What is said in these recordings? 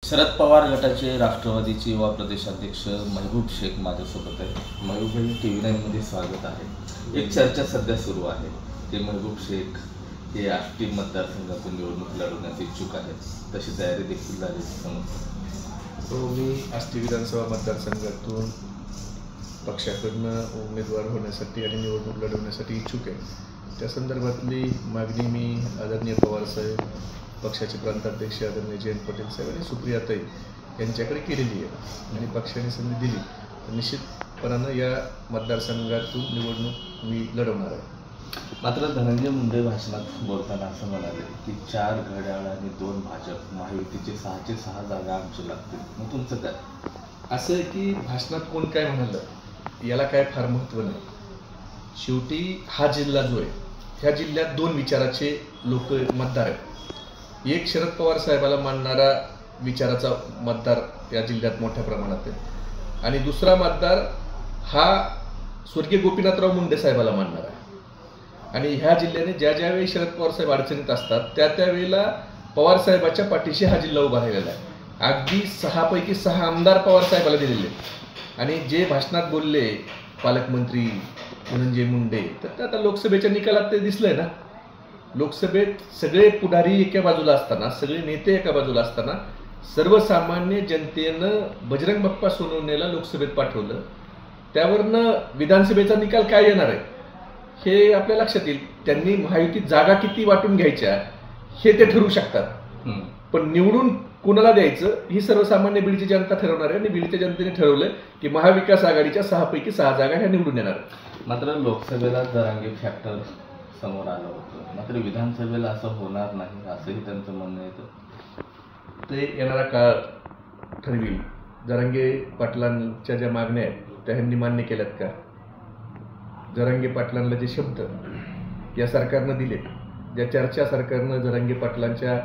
शरद पवार गटाचे राष्ट्रवादीचे युवा प्रदेशाध्यक्ष महबूब शेख माझ्यासोबत आहे। महबूब भाई, TV9 मध्ये स्वागत आहे। एक चर्चा सध्या सुरू आहे की महबूब शेख हे आष्टी मतदारसंघातून निवडणूक लढवण्यास इच्छुक आहेत, तशी तयारी देखील झाली समजतं। तो मी आष्टी विधानसभा मतदारसंघातून पक्षाकडनं उमेदवार होण्यासाठी आणि निवडणूक लढवण्यासाठी इच्छुक आहे। त्या संदर्भातली मागणी मी आदरणीय पवारसाहेब, पक्षाचे प्रांताध्यक्ष आदरणीय जयंत पाटील साहेब आणि सुप्रियाताई यांच्याकडे केलेली आहे आणि पक्षाने संधी दिली तर निश्चितपणानं या मतदारसंघातून निवडणूक मी लढवणार आहे। मात्र धनंजय मुंडे भाषणात बोलताना असं म्हणाले की 4 घड्याळ आणि 2 भाजप महायुतीचे 6चे 6 जागा आमची लागतील। मग तुमचं काय? असं आहे की भाषणात कोण काय म्हणालं याला काय फार महत्त्व नाही। शेवटी हा जिल्हा जो आहे, ह्या जिल्ह्यात 2 विचाराचे लोक मतदार आहेत। एक शरद पवार साहेबाला मानणारा विचाराचा मतदार या जिल्ह्यात मोठ्या प्रमाणात आहे आणि दुसरा मतदार हा स्वर्गीय गोपीनाथराव मुंडे साहेबाला मानणारा आहे। आणि ह्या जिल्ह्याने ज्या ज्यावेळी शरद पवार साहेब अडचणीत असतात त्या त्यावेळेला पवार साहेबाच्या पाठीशी हा जिल्हा उभा राहिलेला आहे। अगदी 6 पैकी 6 आमदार पवार साहेबाला दिलेले आणि जे भाषणात बोलले पालकमंत्री धनंजय मुंडे, तर ते आता लोकसभेच्या निकालात ते दिसलंय ना। लोकसभेत सगळे पुढारी एका बाजूला असताना, सगळे नेते एका बाजूला असताना, सर्वसामान्य जनतेनं बजरंग बाप्पा सोनवणेला लोकसभेत पाठवलं। त्यावरनं विधानसभेचा निकाल काय येणार आहे हे आपल्या लक्षात येईल। त्यांनी महायुतीत जागा किती वाटून घ्यायच्या हे ते ठरवू शकतात, पण निवडून कोणाला द्यायचं ही सर्वसामान्य बीडची जनता ठरवणार आहे आणि बीडच्या जनतेने ठरवलं की महाविकास आघाडीच्या 6 पैकी 6 जागा ह्या निवडून येणार। मात्र लोकसभेला जरांगे फॅक्टर समोर आलं होतं, मात्र विधानसभेला असं होणार नाही असंही त्यांचं म्हणणं येतं। ते येणारा काळ ठरविल। जरांगे पाटलांच्या ज्या मागण्या आहेत त्या ह्यांनी मान्य केल्यात का? जरांगे पाटलांना जे शब्द या सरकारनं दिले, ज्या चर्चा सरकारनं जरांगे पाटलांच्या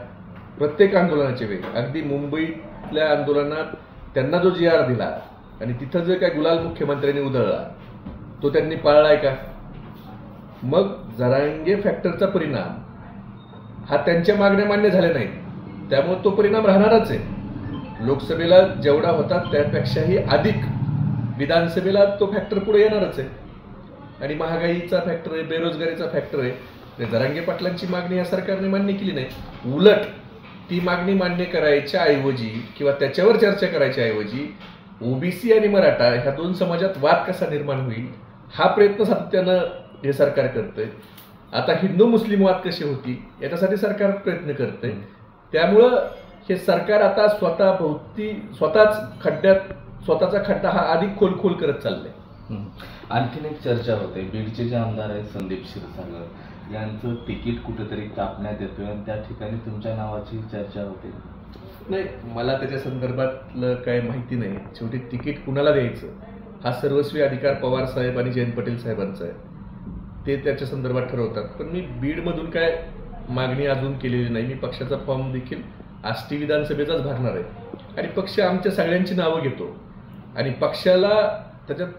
प्रत्येक आंदोलनाच्या वेळी, अगदी मुंबईतल्या आंदोलनात त्यांना जो GR दिला आणि तिथं जे काय गुलाल मुख्यमंत्र्यांनी उधळला तो त्यांनी पाळलाय का? मग जरांगे फॅक्टरचा परिणाम हा त्यांच्या मागण्या मान्य झाल्या नाहीत, त्यामुळे तो परिणाम राहणारच आहे। लोकसभेला जेवढा होता त्यापेक्षाही अधिक विधानसभेला तो फॅक्टर पुढे येणारच आहे आणि महागाईचा फॅक्टर आहे, बेरोजगारीचा फॅक्टर आहे। जरांगे पाटलांची मागणी या सरकारने मान्य केली नाही, उलट ती मागणी मान्य करायच्या ऐवजी किंवा त्याच्यावर चर्चा करायच्या ऐवजी OBC आणि मराठा ह्या 2 समाजात वाद कसा निर्माण होईल हा प्रयत्न सातत्यानं हे सरकार करतंय। आता हिंदू मुस्लिम वाद कशी होती याच्यासाठी सरकार प्रयत्न करतंय। त्यामुळं हे सरकार आता स्वतःचा खड्डा हा अधिक खोल करत चाललंय। आणखीन एक चर्चा होते, बीडचे जे आमदार आहेत संदीप क्षीरसागर यांचं तिकीट कुठेतरी कापण्यात येतोय आणि त्या ठिकाणी तुमच्या नावाची चर्चा होते। नाही, मला त्याच्या संदर्भातलं काय माहिती नाही। शेवटी तिकीट कुणाला द्यायचं हा सर्वस्वी अधिकार पवार साहेब आणि जयंत पाटील साहेबांचा आहे, ते त्याच्या संदर्भात ठरवतात। पण मी बीडमधून काय मागणी अजून केलेली नाही। मी पक्षाचा फॉर्म देखील आष्टी विधानसभेचाच भरणार आहे आणि पक्ष आमच्या सगळ्यांची नावं घेतो आणि पक्षाला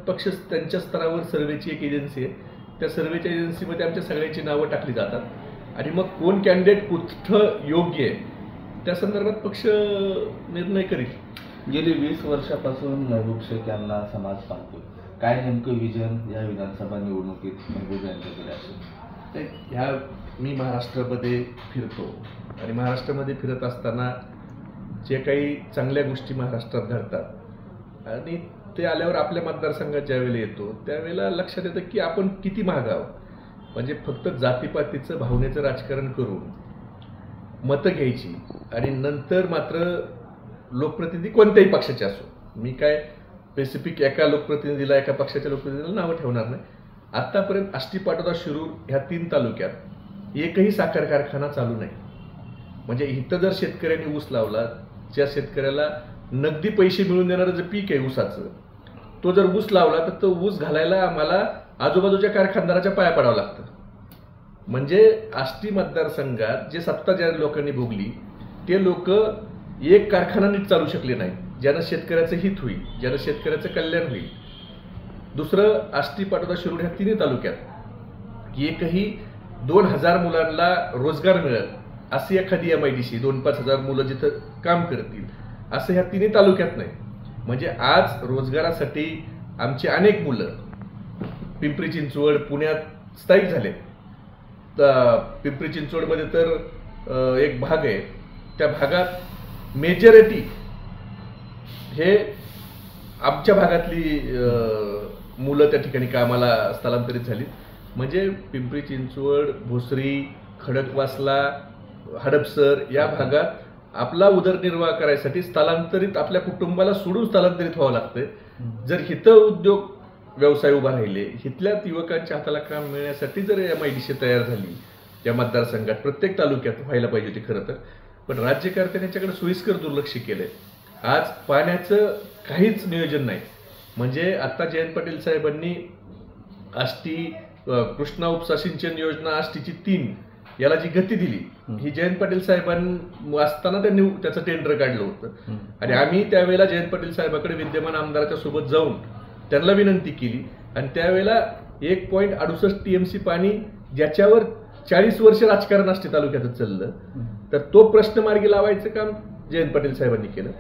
पक्ष त्यांच्या स्तरावर सर्वेची एक एजन्सी आहे, त्या सर्वेच्या एजन्सीमध्ये आमच्या सगळ्यांची नावं टाकली जातात आणि मग कोण कॅन्डिडेट कुठं योग्य आहे त्या संदर्भात पक्ष निर्णय करील। गेली 20 वर्षापासून महबूब शेख यांना समाज पाहतो, काय नेमकं विजन या विधानसभा निवडणुकीत महबूब यांच्याकडे असेल? मी महाराष्ट्रामध्ये फिरतो आणि महाराष्ट्रामध्ये फिरत असताना जे काही चांगल्या गोष्टी महाराष्ट्रात घडतात आणि ते आल्यावर आपल्या मतदारसंघात ज्यावेळेला येतो त्यावेळेला लक्षात येतं की आपण किती मागावं। म्हणजे फक्त जातीपातीचं भावनेचं राजकारण करून मतं घ्यायची आणि नंतर मात्र लोकप्रतिनिधी कोणत्याही पक्षाचे असो, मी काय स्पेसिफिक एका लोकप्रतिनिधीला, एका पक्षाच्या लोकप्रतिनिधीला नावं ठेवणार नाही। आत्तापर्यंत आष्टी, पाटोदा, शिरूर ह्या 3 तालुक्यात एकही साखर कारखाना चालू नाही। म्हणजे इथं जर शेतकऱ्यांनी ऊस लावला, ज्या शेतकऱ्याला नगदी पैसे मिळून देणारं जे पीक आहे ऊसाचं, तो जर ऊस लावला तर तो ऊस घालायला आम्हाला आजूबाजूच्या कारखानदाराच्या पाया पडावं लागतं। म्हणजे आष्टी मतदारसंघात जे सत्ता ज्या लोकांनी भोगली ते लोक एक कारखाना नीट चालू शकले नाही, ज्यानं शेतकऱ्याचं हित होईल, ज्यानं शेतकऱ्याचं कल्याण होईल। दुसरं, आष्टी, पाटोदा, शिरूर ह्या 3 तालुक्यात एकही 2000 मुलांना रोजगार मिळेल अशी एखादी MIDC 2-5 हजार मुलं जिथं काम करतील असं ह्या तिन्ही तालुक्यात नाही. म्हणजे आज रोजगारासाठी आमची अनेक मुलं पिंपरी चिंचवड, पुण्यात स्थायिक झाले. पिंपरी चिंचवडमध्ये तर एक भाग आहे, त्या भागात मेजॉरिटी हे आमच्या भागातली मुलं त्या ठिकाणी कामाला स्थलांतरित झाली. म्हणजे पिंपरी चिंचवड, भोसरी, खडकवासला, हडपसर या भागात आपला उदरनिर्वाह करायसाठी स्थलांतरित, आपल्या कुटुंबाला सोडून स्थलांतरित व्हावं लागतंय. जर हिथं उद्योग व्यवसाय उभा राहिले, हिथल्या युवकांच्या हाताला काम मिळण्यासाठी जर MIDC तयार झाली या मतदारसंघात, प्रत्येक तालुक्यात व्हायला पाहिजे होती खरं तर, पण राज्यकर्त्यांनी याच्याकडे सोयीस्कर दुर्लक्ष केलंय. आज पाण्याचं काहीच नियोजन नाही. म्हणजे आता जयंत पाटील साहेबांनी आष्टी कृष्णा उपसा सिंचन योजना आष्टीची 3 याला जी गती दिली, ही जयंत पाटील साहेबांनी असताना त्यांनी त्याचं टेंडर काढलं होतं. आणि आम्ही त्यावेळेला जयंत पाटील साहेबांकडे विद्यमान आमदाराच्या सोबत जाऊन त्यांना विनंती केली. आणि त्यावेळेला 1.68 TMC पाणी, ज्याच्यावर 40 वर्ष राजकारण आष्टी तालुक्यातच चाललं, तर तो प्रश्न मार्गी लावायचं काम जयंत पाटील साहेबांनी केलं.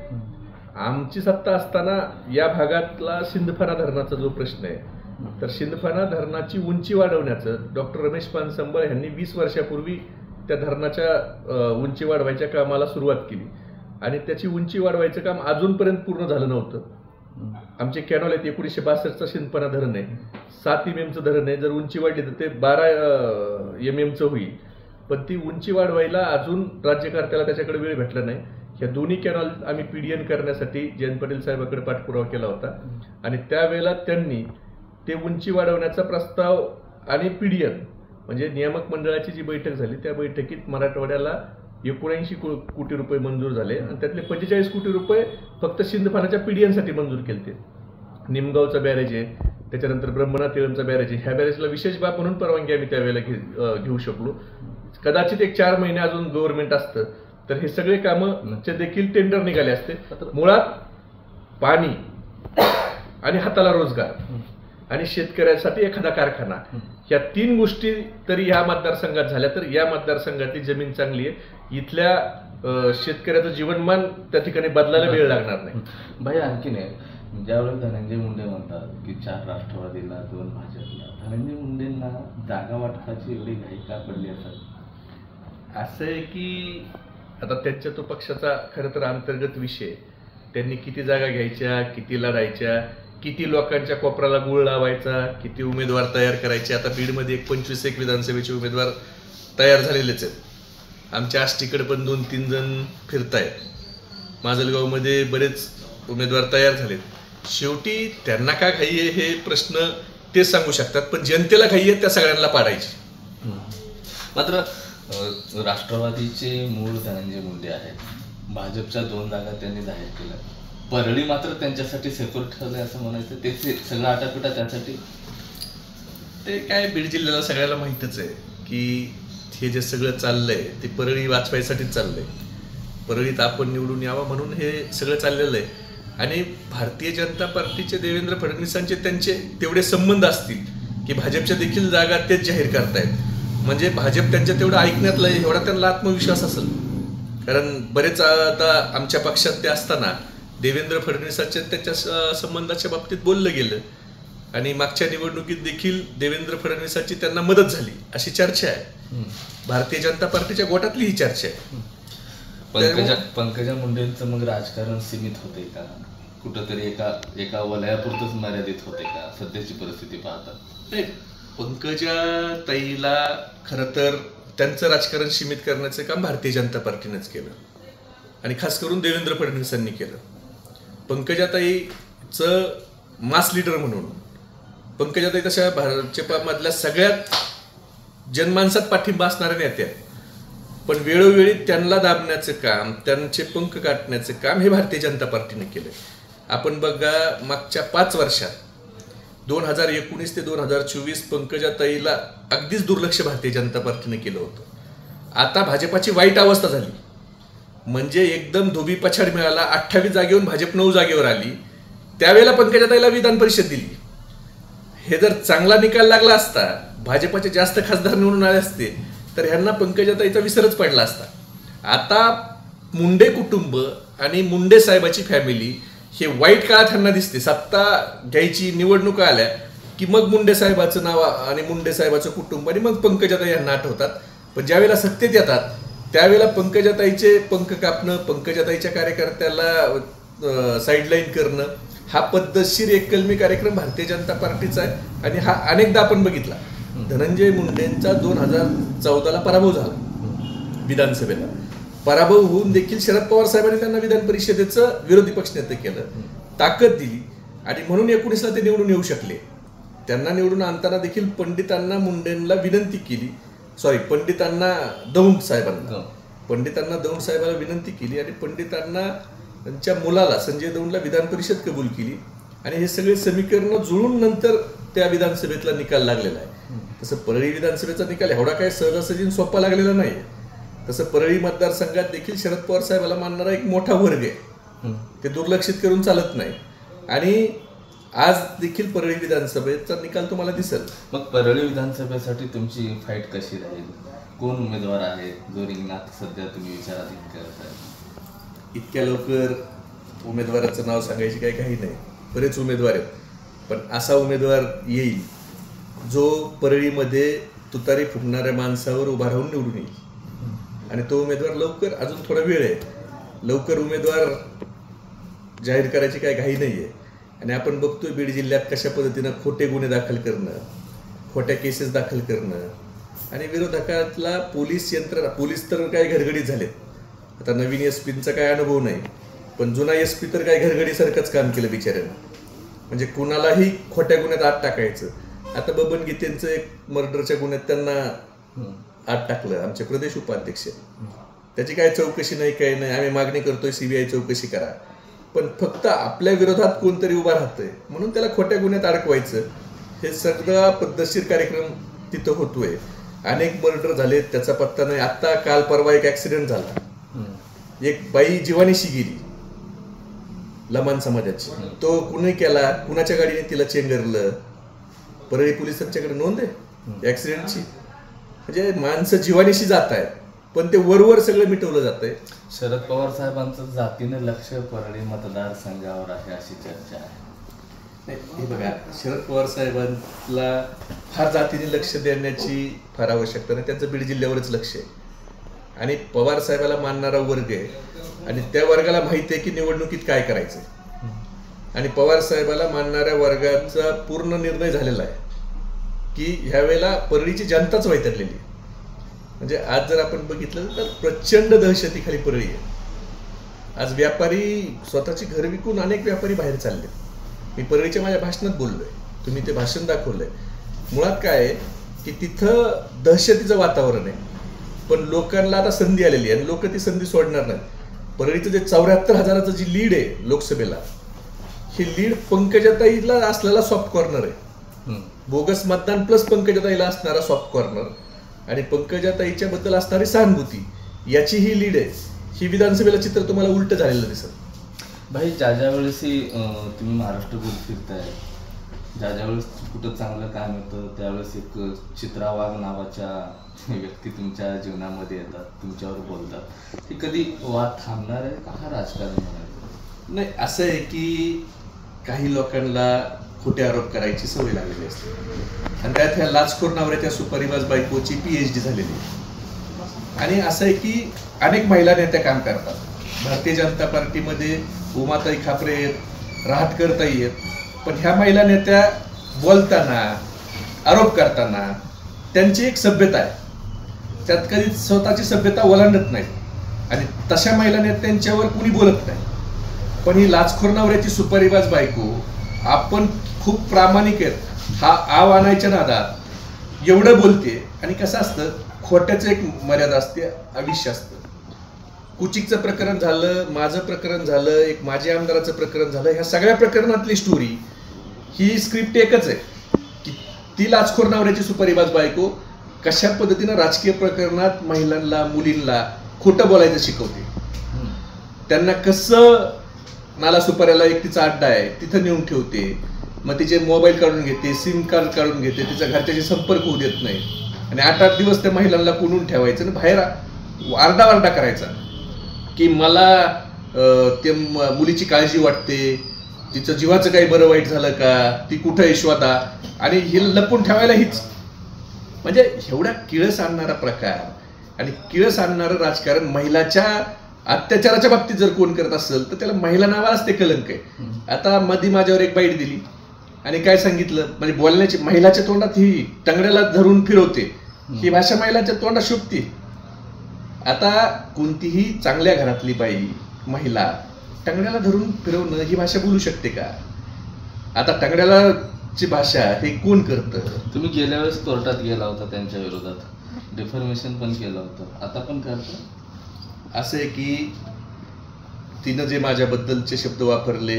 आमची सत्ता असताना या भागातला सिंदफणा धरणाचा जो प्रश्न आहे, तर सिंदफणा धरणाची उंची वाढवण्याचं डॉक्टर रमेश पानसंबळ यांनी 20 वर्षापूर्वी त्या धरणाच्या उंची वाढवायच्या कामाला सुरुवात केली. आणि त्याची उंची वाढवायचं काम अजूनपर्यंत पूर्ण झालं नव्हतं. आमचे कॅनॉल आहेत, 1962चा सिंदफणा धरण आहे, 7 mmचं धरण आहे. जर उंची वाढली तर ते 12 mmचं होईल. पण ती उंची वाढवायला अजून राज्यकर्त्याला त्याच्याकडे वेळ भेटला नाही. ह्या दोन्ही कॅनॉल आम्ही PDN करण्यासाठी जयंत पाटील साहेबांकडे पाठपुरावा केला होता. आणि त्यावेळेला त्यांनी ते उंची वाढवण्याचा प्रस्ताव आणि PDN म्हणजे नियामक मंडळाची जी बैठक झाली, त्या बैठकीत मराठवाड्याला 79 कोटी रुपये मंजूर झाले. आणि त्यातले 45 कोटी रुपये फक्त सिंदफणाच्या PDNसाठी मंजूर केले. निमगावचा बॅरेज आहे, त्याच्यानंतर ब्रह्मनाथ तेळमचा बॅरेज आहे. ह्या बॅरेजला विशेष बाब म्हणून परवानगी आम्ही त्यावेळेला घेऊ शकलो. कदाचित 1-4 महिने अजून गव्हर्नमेंट असतं तर हे सगळे कामं देखील टेंडर निघाले असते. मुळात पाणी आणि हाताला रोजगार आणि शेतकऱ्यासाठी एखादा कारखाना, या 3 गोष्टी तरी ह्या मतदारसंघात झाल्या तर या मतदारसंघातली जमीन चांगली आहे. इथल्या शेतकऱ्याचं जीवनमान त्या ठिकाणी बदलायला वेळ लागणार नाही. भाई आणखीन आहे, ज्यावेळेस धनंजय मुंडे म्हणतात की 4 राष्ट्रवादीला 2 भाजपला, धनंजय मुंडेंना जागा वाटपाची एवढी घाई का पडली असेल? असं आहे की आता त्यांच्या तो पक्षाचा खरं तर अंतर्गत विषय, त्यांनी किती जागा घ्यायच्या, किती लढायच्या, किती लोकांच्या कोपराला गुळ लावायचा, किती उमेदवार तयार करायचे. आता बीडमध्ये 25 विधानसभेचे उमेदवार तयार झालेलेच आहेत. आमच्या आष्टीकडे पण 2-3 जण फिरतायत. माजलगावमध्ये बरेच उमेदवार तयार झालेत. शेवटी त्यांना का घाई आहे हे प्रश्न तेच सांगू शकतात, पण जनतेला घाई आहे त्या सगळ्यांना पाडायची. मात्र राष्ट्रवादीचे मूळ धनंजय मुंडे आहेत. भाजपच्या 2 जागा त्यांनी जाहीर केल्या. परळी मात्र त्यांच्यासाठी सेक्युर ठरले असं म्हणायचं. ते सगळं आटापिटा त्यासाठी. ते काय बीड जिल्ह्याला सगळ्याला माहीतच आहे की हे जे सगळं चाललंय ते परळी वाचवायसाठीच चाललंय. परळीत आपण निवडून यावं म्हणून हे सगळं चाललेलं आहे. आणि भारतीय जनता पार्टीचे देवेंद्र फडणवीसांचे त्यांचे तेवढे संबंध असतील की भाजपच्या देखील जागा तेच जाहीर करतायत. म्हणजे भाजप त्यांच्या तेवढं ऐकण्यातलं एवढा त्यांना आत्मविश्वास असेल. कारण बरेच आता आमच्या पक्षात ते असताना देवेंद्र फडणवीसांच्या त्यांच्या संबंधाच्या बाबतीत बोललं गेलं. आणि मागच्या निवडणुकीत देखील देवेंद्र फडणवीसांची त्यांना मदत झाली अशी चर्चा आहे. भारतीय जनता पार्टीच्या गोटातली ही चर्चा आहे. पंकजा मुंडेंचं मग राजकारण सीमित होते का? कुठंतरी एका वलयापुरतच मर्यादित होते का सध्याची परिस्थिती पाहता? नाही, पंकजा ताईला खरं तर त्यांचं राजकारण सीमित करण्याचं काम भारतीय जनता पार्टीनेच केलं आणि खास करून देवेंद्र फडणवीसांनी केलं. पंकजाताईचं मास लीडर म्हणून पंकजाताई तशा भाजपमधल्या सगळ्यात जनमानसात पाठिंबा असणाऱ्या नेत्या, पण वेळोवेळी त्यांना दाबण्याचं काम, त्यांचे पंख काटण्याचं काम हे भारतीय जनता पार्टीने केलं. आपण बघा मागच्या 5 वर्षात 2019 ते 2024 पंकजाताईला अगदीच दुर्लक्ष भारतीय जनता पार्टीने केलं होतं. आता भाजपाची वाईट अवस्था झाली. म्हणजे एकदम धोबी पछाड मिळाला. 28 जागेवरून भाजप 9 जागेवर आली. त्यावेळेला पंकजाताईला विधान परिषद दिली. हे जर चांगला निकाल लागला असता, भाजपाचे जास्त खासदार निवडून आले असते तर ह्यांना पंकजाताईचा विसरच पडला असता. आता मुंडे कुटुंब आणि मुंडे साहेबाची फॅमिली हे वाईट काळात त्यांना दिसते. सत्ता घ्यायची निवडणुका आल्या की मग मुंडे साहेबाचं नाव आणि मुंडे साहेबाचं कुटुंब आणि मग पंकजाताई यांना आठवतात. पण ज्यावेळेला सत्तेत येतात त्यावेळेला पंकजाताईचे पंख कापणं, पंकजाताईच्या कार्यकर्त्याला साईडलाईन करणं हा पद्धतशीर एक कलमी कार्यक्रम भारतीय जनता पार्टीचा आहे. आणि हा अनेकदा आपण बघितला. धनंजय मुंडेंचा 2014ला पराभव झाला विधानसभेला. पराभव होऊन देखील शरद पवार साहेबांनी त्यांना विधान परिषदेचं विरोधी पक्षनेते केलं, ताकद दिली आणि म्हणून 19ला ते निवडून येऊ शकले. त्यांना निवडून आणताना देखील पंडितांना मुंडेंना विनंती केली, पंडितांना दौंड साहेबाला विनंती केली आणि पंडितांना त्यांच्या मुलाला संजय दौंडला विधान परिषद कबूल केली. आणि हे सगळे समीकरण जुळून नंतर त्या विधानसभेतला निकाल लागलेला आहे. तसं परळी विधानसभेचा निकाल एवढा काय सहजासहजी सोपा लागलेला नाही. तसं परळी मतदारसंघात देखील शरद पवार साहेबाला मानणारा एक मोठा वर्ग आहे, ते दुर्लक्षित करून चालत नाही. आणि आज देखील परळी विधानसभेचा निकाल तुम्हाला दिसेल. मग परळी विधानसभेसाठी तुमची फाईट कशी राहील? कोण उमेदवार आहे जो रिंगणात सध्या तुम्ही विचाराधीन करत आहे? इतक्या लवकर उमेदवाराचं नाव सांगायची काही काही नाही, बरेच उमेदवार आहेत. पण असा उमेदवार येईल जो परळीमध्ये तुतारी फुटणाऱ्या माणसावर उभा राहून निवडून येईल. आणि तो उमेदवार लवकर, अजून थोडा वेळ आहे, लवकर उमेदवार जाहीर करायची काही घाई नाही आहे. आणि आपण बघतोय बीड जिल्ह्यात कशा पद्धतीनं खोटे गुन्हे दाखल करणं, खोट्या केसेस दाखल करणं आणि विरोधकातला पोलीस तर काही घरगडीत झालेत. आता नवीन एसपींचा काही अनुभव नाही, पण जुना एसपी तर काही घरगडीसारखंच काम केलं बिचाऱ्यानं. म्हणजे कुणालाही खोट्या गुन्ह्यात आत टाकायचं. आता बबन गीतेंचं एक मर्डरच्या गुन्ह्यात त्यांना आत टाकलं आमचे प्रदेश उपाध्यक्ष. त्याची काय चौकशी नाही, काही नाही. आम्ही मागणी करतोय सीबीआय चौकशी करा, पण फक्त आपल्या विरोधात कोणतरी उभा राहतोय म्हणून त्याला खोट्या गुन्ह्यात अडकवायचं. हे सगळा पद्धतशीर कार्यक्रम तिथं होतोय. अनेक मर्डर झाले, त्याचा पत्ता नाही. आता काल परवा एक ऍक्सिडेंट झाला, एक बाई जीवानीशी गेली लमान समाजाची. तो कुणी केला, कुणाच्या गाडीने तिला चेंगरलं, परळी पोलिसांच्याकडे नोंद आहे ऍक्सिडेंटची. म्हणजे माणसं जीवानीशी जात आहेत, पण ते वरवर सगळं मिटवलं जातंय. शरद पवार साहेबांचं जातीने लक्ष परळी मतदारसंघावर आहे अशी चर्चा आहे. हे बघा, शरद पवार साहेबांना फार जातीने लक्ष देण्याची फार आवश्यकता नाही. त्यांचं बीड जिल्ह्यावरच लक्ष आहे. आणि पवार साहेबाला मानणारा वर्ग आहे आणि त्या वर्गाला माहिती आहे की निवडणुकीत काय करायचंय. आणि पवार साहेबाला मानणाऱ्या वर्गाचा पूर्ण निर्णय झालेला आहे की ह्यावेळेला परळीची जनताच वैतागलेली आहे. म्हणजे आज जर आपण बघितलं तर प्रचंड दहशतीखाली परळी आहे. आज व्यापारी स्वतःची घर विकून अनेक व्यापारी बाहेर चालले. मी परळीच्या माझ्या भाषणात बोललोय, तुम्ही ते भाषण दाखवलंय. मुळात काय आहे की तिथं दहशतीचं वातावरण आहे, पण लोकांना आता संधी आलेली आहे आणि लोक ती संधी सोडणार नाहीत. परळीचं जे 74,000चं जी लीड आहे लोकसभेला, ही लीड पंकजाताईला असलेला सॉफ्ट कॉर्नर आहे. बोगस मतदान प्लस पंकजाताईला असणारा सॉफ्ट कॉर्नर आणि पंकजाताईच्या बद्दल असणारी सहानुभूती, याची ही लीड आहे. ही विधानसभेला चित्र तुम्हाला उलट झालेलं दिसत. भाई, ज्या वेळेसही तुम्ही महाराष्ट्रभर फिरताय, ज्यावेळेस कुठं चांगलं काम येतं त्यावेळेस एक चित्रा वाघ नावाच्या व्यक्ती तुमच्या जीवनामध्ये येतात, तुमच्यावर बोलतात. हे कधी वाद थांबणार आहे का हा राजकारण म्हणायचं? नाही, असं आहे की काही लोकांना खोटे आरोप करायची सवय लागलेली असते आणि त्यात ह्या लाचखोर नवऱ्याच्या सुपारीबाज बायकोची PhD झालेली. आणि असं आहे की अनेक महिला नेत्या काम करतात भारतीय जनता पार्टीमध्ये. उमाताई खापरे आहेत, रहाटकरताई आहेत, पण ह्या महिला नेत्या बोलताना, आरोप करताना त्यांची एक सभ्यता आहे, त्यात कधी स्वतःची सभ्यता ओलांडत नाही. आणि तशा महिला नेत्यांच्यावर कुणी बोलत नाही. पण ही लाचखोर नवऱ्याची सुपारीबाज बायको आपण खूप प्रामाणिक आहेत हा आव आणायच्या नादात एवढं बोलते. आणि कसं असतं, खोट्याचं एक मर्यादा असते, आयुष्य असतं. कुचिकचं प्रकरण झालं, माझं प्रकरण झालं, एक माजी आमदाराचं प्रकरण झालं, ह्या सगळ्या प्रकरणातली स्टोरी ही स्क्रिप्ट एकच आहे की ती लाचखोर नवऱ्याची सुपारीबाज बायको कशा पद्धतीनं राजकीय प्रकरणात महिलांना, मुलींना खोटं बोलायचं शिकवते. त्यांना कसं नाला सुपाऱ्याला एक तिचा अड्डा आहे तिथं नेऊन ठेवते, मग तिचे मोबाईल काढून घेते, सिम कार्ड काढून घेते, तिच्या घरच्याशी संपर्क होऊ देत नाही आणि 8-8 दिवस त्या महिलांना कोंडून ठेवायचं आणि बाहेर आरडावारडा करायचा की मला ते मुलीची काळजी वाटते, तिचं जीवाचं काही बरं वाईट झालं का, ती कुठं यशवता, आणि ही लपून ठेवायला हीच. म्हणजे एवढा किळस आणणारा प्रकार आणि किळस आणणारं राजकारण महिलाच्या अत्याचाराच्या बाबतीत जर कोण करत असेल तर त्याला महिला नावालाच ते कलंक आहे. आता मधी माझ्यावर एक बाईट दिली आणि काय सांगितलं, म्हणजे बोलण्याची महिलाच्या तोंडात ही टंगड्याला धरून फिरवते, ही भाषा महिलाच्या तोंडात शोभते. आता कोणतीही चांगल्या घरातली बाई महिला टंगड्याला धरून फिरवणं ही भाषा बोलू शकते का? आता टंगड्याला ची भाषा हे कोण करतं? तुम्ही गेल्या वेळेस कोर्टात गेला होता त्यांच्या विरोधात, डिफॉर्मेशन पण केलं होतं, आता पण करता? असं आहे की तिनं जे माझ्याबद्दलचे शब्द वापरले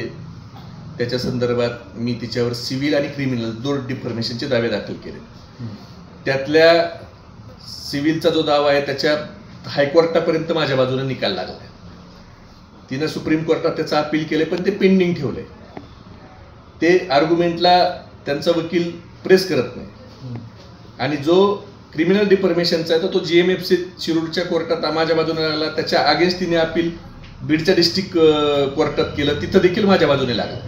त्याच्या संदर्भात मी तिच्यावर सिव्हिल आणि क्रिमिनल 2 डिफॉर्मेशनचे दावे दाखल केले. त्यातल्या सिव्हिलचा जो दावा आहे त्याच्यात हायकोर्टापर्यंत माझ्या बाजूने निकाल लागला. तिनं सुप्रीम कोर्टात त्याचं अपील केले पण ते पेंडिंग ठेवले. ते आर्ग्युमेंटला त्यांचा वकील प्रेस करत नाही. आणि जो क्रिमिनल डिफॉर्मेशनचा आहे तो GMFC शिरूरच्या कोर्टात माझ्या बाजूने लागला. त्याच्या अगेन्स्ट तिने अपील बीडच्या डिस्ट्रिक्ट कोर्टात केलं, तिथं देखील माझ्या बाजूने लागलं.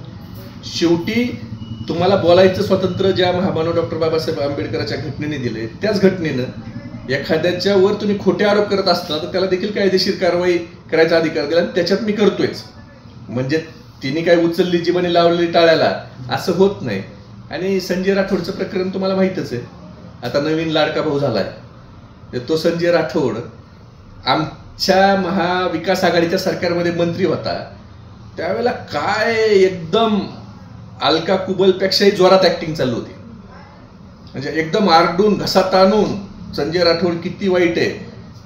शेवटी तुम्हाला बोलायचं स्वातंत्र्य ज्या महामानव डॉक्टर बाबासाहेब आंबेडकरांच्या घटनेने दिले, त्याच घटनेनं एखाद्याच्या वर तुम्ही खोटे आरोप करत असता तर त्याला देखील कायदेशीर कारवाई करायचा अधिकार दिला, आणि त्याच्यात मी करतोयच. म्हणजे तिने काय उचलली जीवाने लावलेली टाळ्याला असं होत नाही. आणि संजय राठोडचं प्रकरण तुम्हाला माहीतच आहे. आता नवीन लाडका भाऊ झालाय, तो संजय राठोड आमच्या महाविकास आघाडीच्या सरकारमध्ये मंत्री होता. त्यावेळेला काय एकदम अलका कुबलपेक्षाही जोरात ऍक्टिंग चालू होती. म्हणजे एकदम आरडून घसा ताणून संजय राठोड किती वाईट आहे.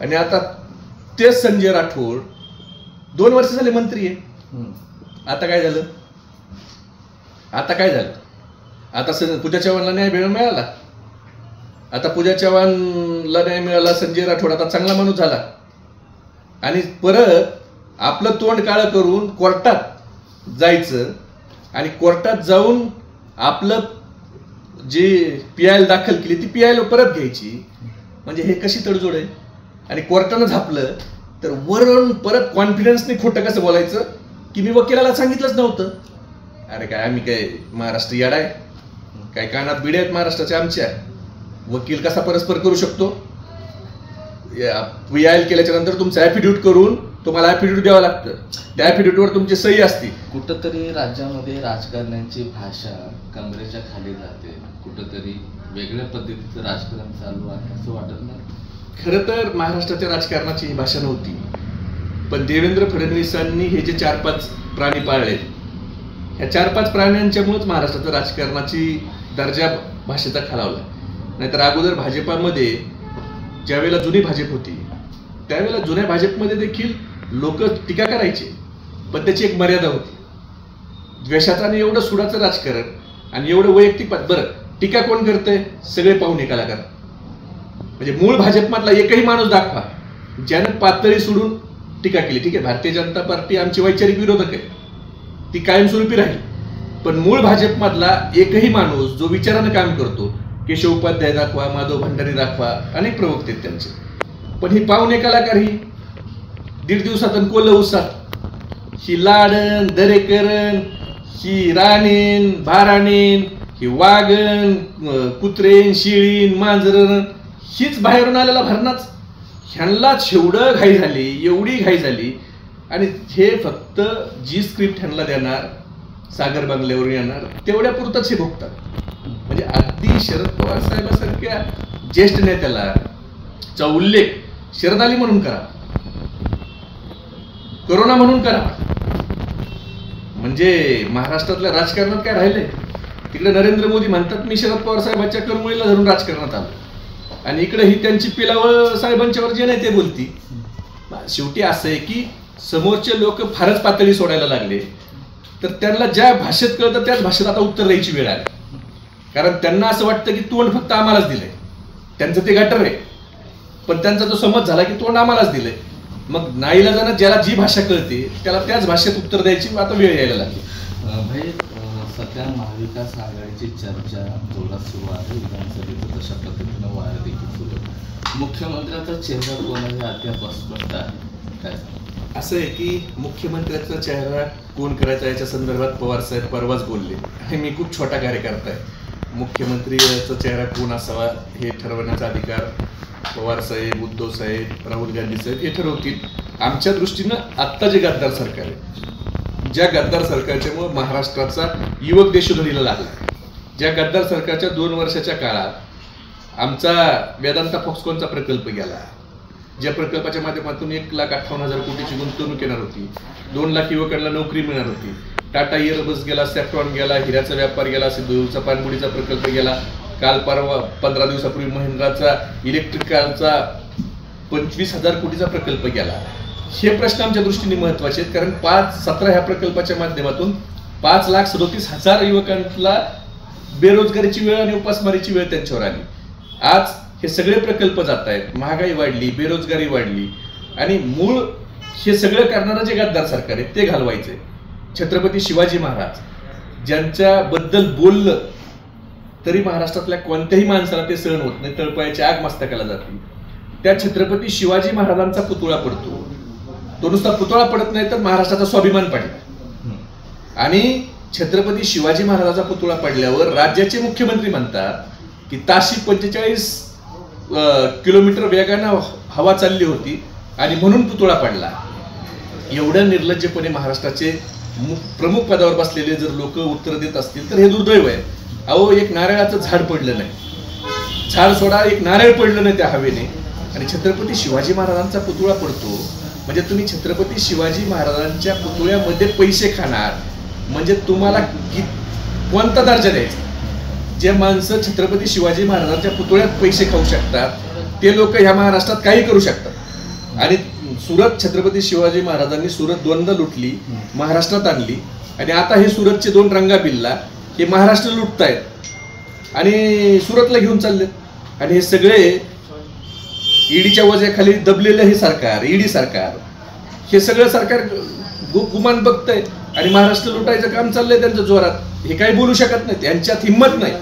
आणि आता तेच संजय राठोड 2 वर्ष झाले मंत्री आहे. आता काय झालं? आता पूजा चव्हाणला न्याय मिळाला. आता पूजा चव्हाणला न्याय मिळाला, संजय राठोड आता चांगला माणूस झाला. आणि परत आपलं तोंड काळं करून कोर्टात जायचं आणि कोर्टात जाऊन आपलं जे PIL दाखल केली ती PIL परत घ्यायची. म्हणजे हे कशी तडजोड आहे? आणि कोर्टानं झापलं तर वरून परत कॉन्फिडन्सने खोटं कसं बोलायचं की मी वकिलाला सांगितलंच नव्हतं. अरे काय आम्ही काय महाराष्ट्र याड आहे? काय कानात बिड्या आहेत महाराष्ट्राच्या आमच्या? वकील कसा परस्पर करू शकतो? PIL केल्याच्या नंतर तुमचं ॲफिडेव्हिट करून तुम्हाला ॲफिडेव्हिट द्यावं लागतं. त्या ॲफिडेव्हिटवर तुमची सही असते. कुठंतरी राज्यामध्ये राजकारण्यांची भाषा कमरेच्या खाली जाते, कुठंतरी वेगळ्या पद्धतीचं राजकारण चालू आहे असं वाटत नाही? खरं तर महाराष्ट्राच्या राजकारणाची ही भाषा नव्हती. पण देवेंद्र फडणवीसांनी हे जे 4-5 प्राणी पाळले, ह्या 4-5 प्राण्यांच्यामुळेच महाराष्ट्राच्या राजकारणाची दर्जा भाषेचा खालावला. नाहीतर अगोदर भाजपामध्ये ज्यावेळेला जुनी भाजप होती त्यावेळेला जुन्या भाजपमध्ये देखील लोक टीका करायचे, पण त्याची एक मर्यादा होती. द्वेषाचं आणि एवढं सुडाचं राजकारण आणि एवढं वैयक्तिक बरं टीका कोण करतंय? सगळे पाहुणे कलाकार. म्हणजे मूळ भाजपमधला एकही माणूस दाखवा ज्यानं पातळी सोडून टीका केली. ठीक आहे, भारतीय जनता पार्टी आमची वैचारिक विरोधक आहे, ती कायमस्वरूपी राहील. पण मूळ भाजपमधला एकही माणूस जो विचारानं काम करतो, केशव उपाध्याय दाखवा, माधव भंडारी दाखवा, अनेक प्रवक्ते आहेत त्यांचे. पण ही पाहुणे कलाकार ही 1.5 दिवसात कोल्ह उसात ही लाडण दरेकरण, ही राणीन भाराणीन, ही वागण कुत्रेन शिळीन मांजरण, हीच बाहेरून आलेला भरणाच. ह्यांनाच एवढं घाई झाली, एवढी घाई झाली. आणि हे फक्त जी स्क्रिप्ट ह्यांना देणार, सागर बंगल्यावरून येणार, तेवढ्या पुरतच हे भोगतात. म्हणजे अगदी शरद पवार साहेबांसारख्या ज्येष्ठ नेत्याला चा उल्लेख शरद अली म्हणून करा, कोरोना म्हणून करा. म्हणजे महाराष्ट्रातल्या राजकारणात काय राहिलंय? तिकडे नरेंद्र मोदी म्हणतात मी शरद पवार साहेबांच्या करमुळीला धरून राजकारणात आलो, आणि इकडे ही त्यांची पिलावळ साहेबांच्यावर जे नाही ते बोलती. शेवटी असं आहे की समोरचे लोक फारच पातळी सोडायला लागले तर त्यांना ज्या भाषेत कळतं त्याच भाषेत आता उत्तर द्यायची वेळ आली. कारण त्यांना असं वाटतं की तोंड फक्त आम्हालाच दिलंय, त्यांचं ते गटर आहे. पण त्यांचा जो समज झाला की तोंड आम्हालाच दिलंय, मग नाईलाजानं ज्याला जी भाषा कळते त्याला त्याच भाषेत उत्तर द्यायची आता वेळ यायला लागली. भाई, सध्या महाविकास आघाडीची चर्चा जोरात सुरू आहे. विधानसभेचं तशा पद्धतीनं वारं देखील सुरू आहे. मुख्यमंत्र्यांचा चेहरा कोण आहे अद्याप अस्पष्ट आहे, काय? असं आहे की मुख्यमंत्र्याचा चेहरा कोण करायचा याच्या संदर्भात पवार साहेब परवाच बोलले आणि मी खूप छोटा कार्यकर्ता आहे. मुख्यमंत्र्याचा चेहरा कोण असावा हे ठरवण्याचा अधिकार पवार साहेब, उद्धव साहेब, राहुल गांधी साहेब हे ठरवतील. आमच्या दृष्टीनं आत्ता जे गद्दार सरकार आहे, ज्या गद्दार सरकारच्यामुळे महाराष्ट्राचा युवक देशोधडीला लागला, ज्या गद्दार सरकारच्या 2 वर्षाच्या काळात आमचा वेदांता फॉक्सकॉनचा प्रकल्प गेला, ज्या प्रकल्पाच्या माध्यमातून 1,58,000 कोटीची गुंतवणूक येणार होती, 2 लाख युवकांना नोकरी मिळणार होती, टाटा एअरबस गेला, सेफ्रॉन गेला, हिऱ्याचा व्यापार गेला, सिद्धूचा पाणबुडीचा प्रकल्प गेला, काल परवा 15 दिवसापूर्वी महिंद्राचा इलेक्ट्रिक कारचा 25,000 कोटीचा प्रकल्प गेला. हे प्रश्न आमच्या दृष्टीने महत्वाचे आहेत, कारण 5-17 ह्या प्रकल्पाच्या माध्यमातून 5,37,000 युवकांना बेरोजगारीची वेळ आणि उपासमारीची वेळ त्यांच्यावर आली. आज हे सगळे प्रकल्प जात आहेत, महागाई वाढली, बेरोजगारी वाढली आणि मूळ हे सगळं करणारं जे गद्दार सरकार आहे ते घालवायचे. छत्रपती शिवाजी महाराज ज्यांच्याबद्दल बोललं तरी महाराष्ट्रातल्या कोणत्याही माणसाला ते सहन होत नाही, तळपायाची आग मस्तकाला जाते. त्या छत्रपती शिवाजी महाराजांचा पुतळा पडतो, तो नुसता पुतळा पडत नाही तर महाराष्ट्राचा स्वाभिमान पडला. आणि छत्रपती शिवाजी महाराजांचा पुतळा पडल्यावर राज्याचे मुख्यमंत्री म्हणतात की ताशी 45 किलोमीटर वेगानं हवा चालली होती आणि म्हणून पुतळा पडला. एवढ्या निर्लज्जपणे महाराष्ट्राचे प्रमुख पदावर बसलेले जर लोक उत्तर देत असतील तर हे दुर्दैव आहे. अहो, एक नारळाचं झाड पडलं नाही, झाड सोडा, एक नारळ पडलं नाही त्या हवेने आणि छत्रपती शिवाजी महाराजांचा पुतळा पडतो. म्हणजे तुम्ही छत्रपती शिवाजी महाराजांच्या पुतळ्यामध्ये पैसे खाणार म्हणजे तुम्हाला कोणता दर्जा द्यायचा? जे माणसं छत्रपती शिवाजी महाराजांच्या पुतळ्यात पैसे खाऊ शकतात ते लोक ह्या महाराष्ट्रात काही करू शकतात. आणि सुरत, छत्रपती शिवाजी महाराजांनी सुरत 2दा लुटली, महाराष्ट्रात आणली आणि आता हे सुरतचे 2 रंगा बिल्ला हे महाराष्ट्र लुटतायत आणि सुरतला घेऊन चाललेत. आणि हे सगळे ईडीच्या वजाखाली दबलेलं हे सरकार, ईडी सरकार, हे सगळं सरकार गुमान बघतंय आणि महाराष्ट्र लुटायचं काम चाललंय त्यांच्या जोरात. हे काही बोलू शकत नाहीत, यांच्यात हिंमत नाही.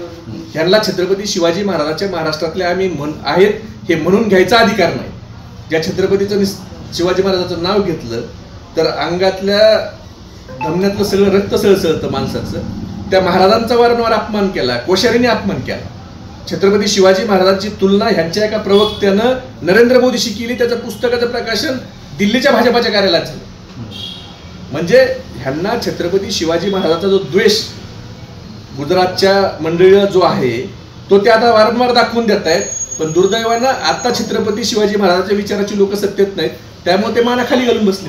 यांना छत्रपती शिवाजी महाराजांच्या महाराष्ट्रातले आम्ही आहेत हे म्हणून घ्यायचा अधिकार नाही. ज्या छत्रपतीचं शिवाजी महाराजांचं नाव घेतलं तर अंगातल्या धमन्यातलं सगळं रक्त सळसळतं माणसाचं. त्या महाराजांचा वारंवार अपमान केला, कोश्यारीने अपमान केला. छत्रपती शिवाजी महाराजांची तुलना ह्यांच्या एका प्रवक्त्यानं नरेंद्र मोदीशी केली, त्याचं पुस्तकाचं प्रकाशन दिल्लीच्या भाजपाच्या कार्यालयात झालं. म्हणजे ह्यांना छत्रपती शिवाजी महाराजांचा जो द्वेष गुजरातच्या मंडळीला जो आहे तो ते आता वारंवार दाखवून देत आहेत. पण दुर्दैवानं आता छत्रपती शिवाजी महाराजांच्या विचाराची लोक सत्तेत नाहीत, त्यामुळे ते मानाखाली घालून बसले.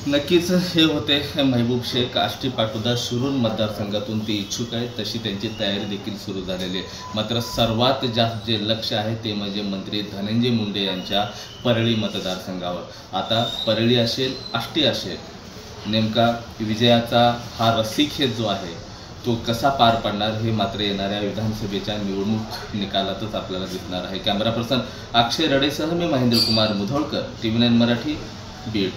नक्कीच हे होते महबूब शेख, आष्टी पाटोदा शिरूर मतदारसंघातून ते इच्छुक आहेत, तशी त्यांची तयारी देखील सुरू झालेली आहे. मात्र सर्वात जास्त जे लक्ष आहे ते म्हणजे मंत्री धनंजय मुंडे यांच्या परळी मतदारसंघावर. आता परळी असेल, आष्टी असेल, नेमका विजयाचा हा रस्सीखेच जो आहे तो कसा पार पडणार हे मात्र येणाऱ्या विधानसभेच्या निवडणूक निकालातच आपल्याला दिसणार आहे. कॅमेरा पर्सन अक्षय रडेसह मी महेंद्र कुमार मुधोळकर, TV9 मराठी, बीड.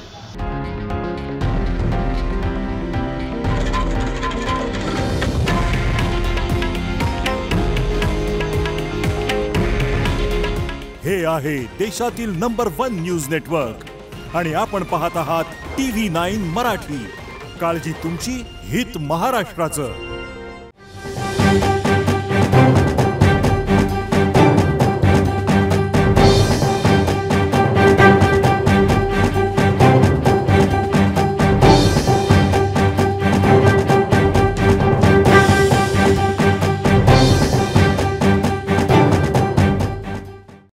हे आहे देशातील नंबर 1 न्यूज नेटवर्क आणि आपण पाहत आहात TV9 मराठी. काळजी तुमची, हित महाराष्ट्राचं.